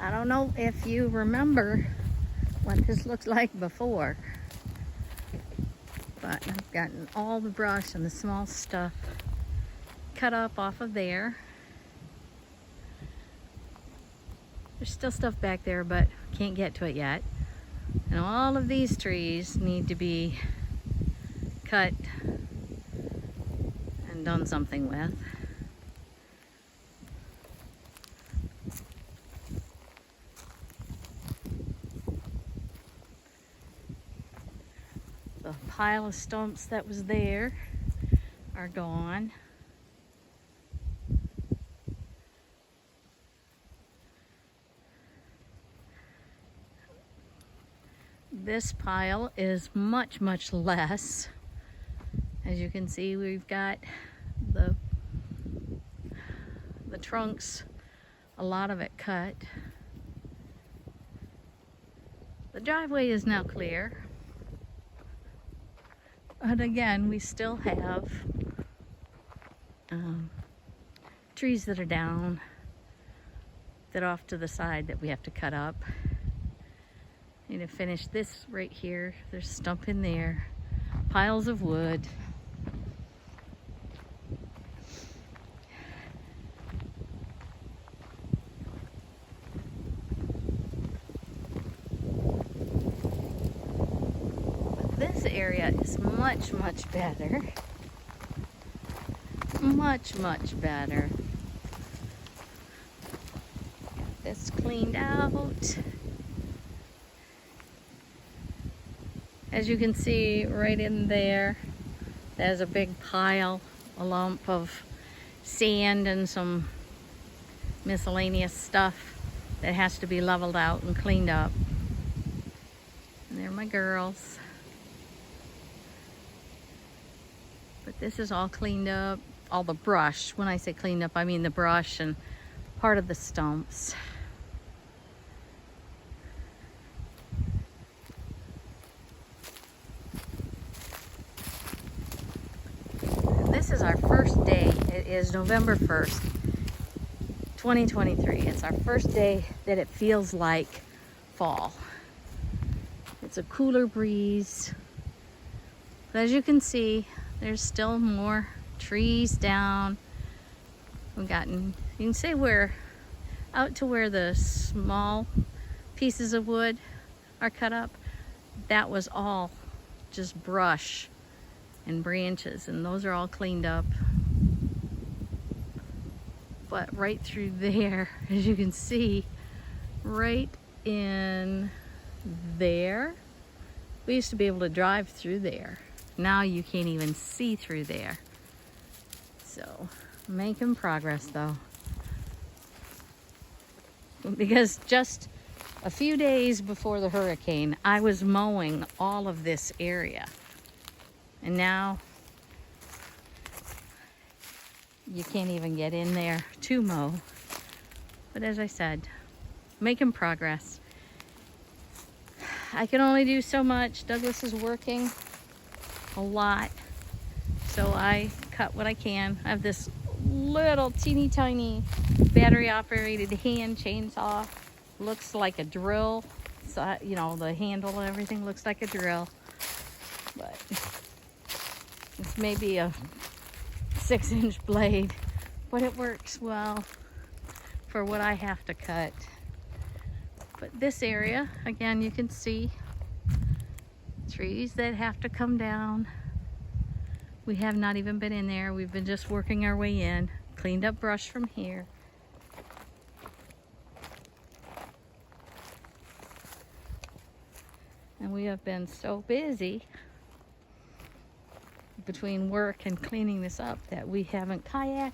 I don't know if you remember what this looked like before, but I've gotten all the brush and the small stuff cut up off of there. There's still stuff back there, but can't get to it yet. And all of these trees need to be cut and done something with. The pile of stumps that was there are gone. This pile is much, much less. As you can see, we've got the trunks, a lot of it cut. The driveway is now clear. But again, we still have trees that are down, that are off to the side that we have to cut up. Need to finish this right here. There's a stump in there, piles of wood. But this area is much, much better. Much, much better. Got this cleaned out. As you can see right in there, there's a big pile, a lump of sand and some miscellaneous stuff that has to be leveled out and cleaned up. And there are my girls. But this is all cleaned up, all the brush. When I say cleaned up, I mean the brush and part of the stumps. This is our first day. It is November 1st, 2023. It's our first day that it feels like fall. It's a cooler breeze. But as you can see, there's still more trees down. We've gotten, you can see we're out to where the small pieces of wood are cut up. That was all just brush and branches, and those are all cleaned up. But right through there, as you can see, right in there, we used to be able to drive through there. Now you can't even see through there. So, making progress though. Because just a few days before the hurricane, I was mowing all of this area. And now you can't even get in there to mow. But as I said, making progress. I can only do so much. Douglas is working a lot, so I cut what I can. I have this little teeny tiny battery operated hand chainsaw. Looks like a drill. So, you know, the handle and everything looks like a drill. But it's maybe a 6-inch blade, but it works well for what I have to cut. But this area, again, you can see trees that have to come down. We have not even been in there. We've been just working our way in. Cleaned up brush from here. And we have been so busy between work and cleaning this up that we haven't kayaked.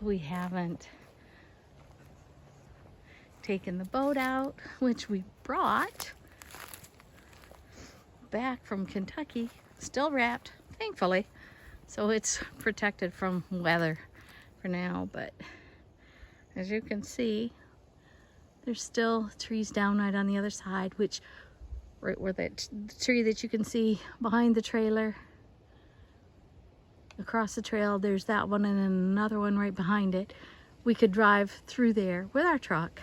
We haven't taken the boat out, which we brought back from Kentucky, still wrapped, thankfully. So it's protected from weather for now, but as you can see, there's still trees down right on the other side, which right where that tree that you can see behind the trailer, across the trail, there's that one and another one right behind it. we could drive through there with our truck.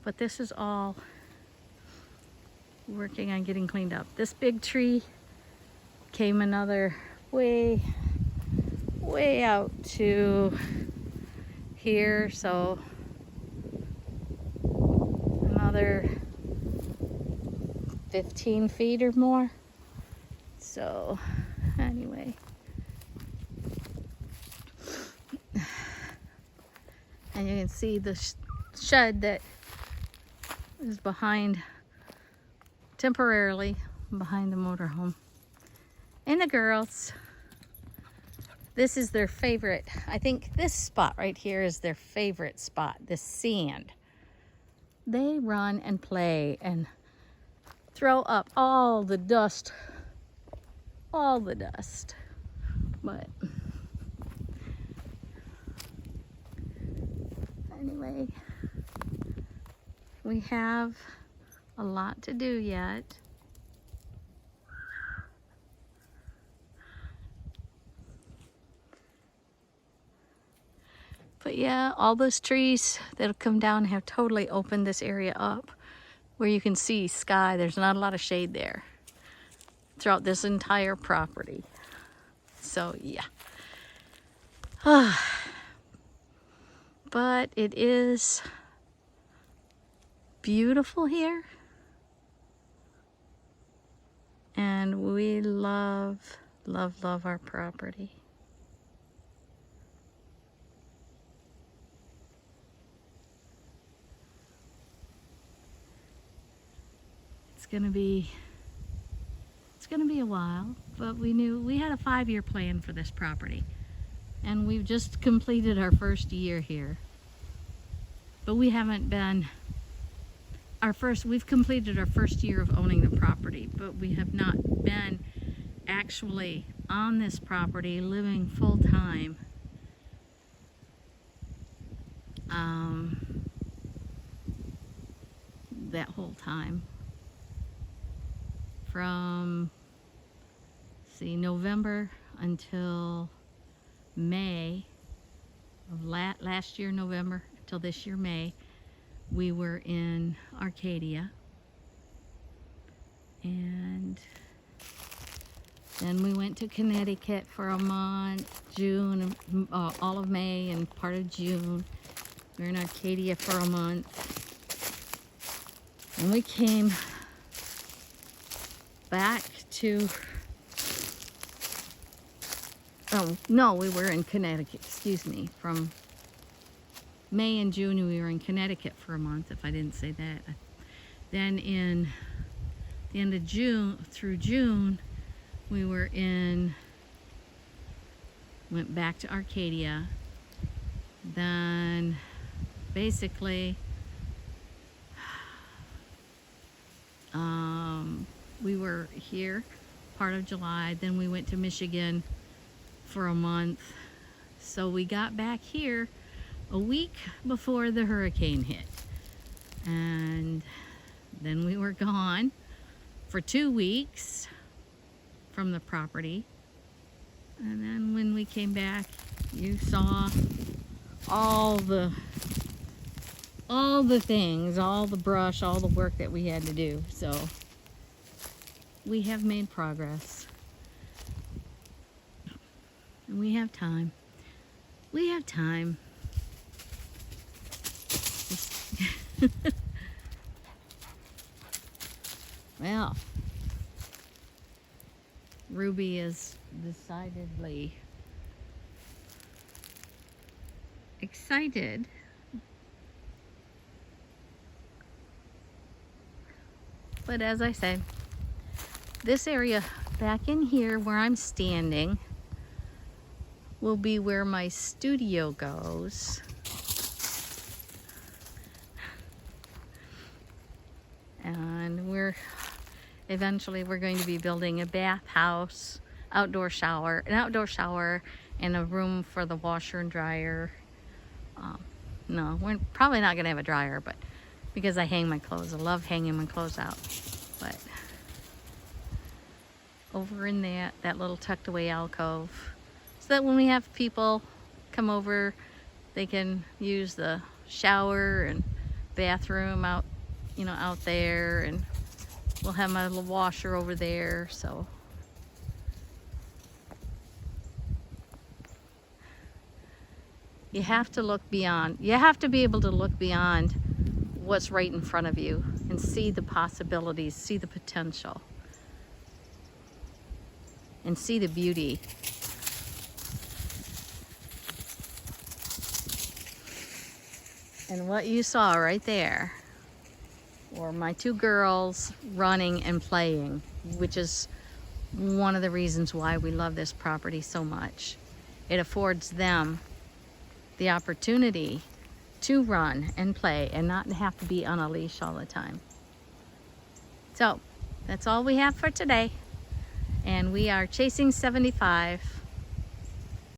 But this is all working on getting cleaned up. This big tree came another way out to here, so another 15 feet or more. So anyway, and you can see the shed that is behind, temporarily behind the motorhome. And the girls, this is their favorite. I think this spot right here is their favorite spot, this sand. They run and play and throw up all the dust. But anyway, we have a lot to do yet. But yeah, all those trees that'll come down have totally opened this area up where you can see sky. There's not a lot of shade there throughout this entire property. So yeah. But it is beautiful here. And we love, love, love our property. It's gonna be a while, but we knew we had a 5-year plan for this property, and we've just completed our first year here. But we haven't been we've completed our first year of owning the property, but we have not been actually on this property living full time that whole time. From November until May of last year, November until this year, May, we were in Arcadia. And then we went to Connecticut for a month, June, all of May and part of June. We were in Arcadia for a month. And we came back to, oh no, we were in Connecticut, excuse me. From May and June we were in Connecticut for a month, if I didn't say that. Then in the end of June through June we were went back to Arcadia. Then basically we were here part of July. Then we went to Michigan for a month. So we got back here a week before the hurricane hit. And then we were gone for 2 weeks from the property. And then when we came back, you saw all the things, all the brush, all the work that we had to do. So we have made progress. And we have time. We have time. Well, Ruby is decidedly excited. But as I said, this area back in here where I'm standing will be where my studio goes. And eventually we're going to be building a bathhouse, an outdoor shower, and a room for the washer and dryer. No, we're probably not going to have a dryer, but because I hang my clothes. I love hanging my clothes out. But over in that little tucked away alcove, so that when we have people come over They can use the shower and bathroom out, you know, out there, and we'll have my little washer over there, so. You have to look beyond. You have to be able to look beyond what's right in front of you and see the possibilities, see the potential, and see the beauty. And what you saw right there were my two girls running and playing, which is one of the reasons why we love this property so much. It affords them the opportunity to run and play and not have to be on a leash all the time. So that's all we have for today. And we are chasing 75.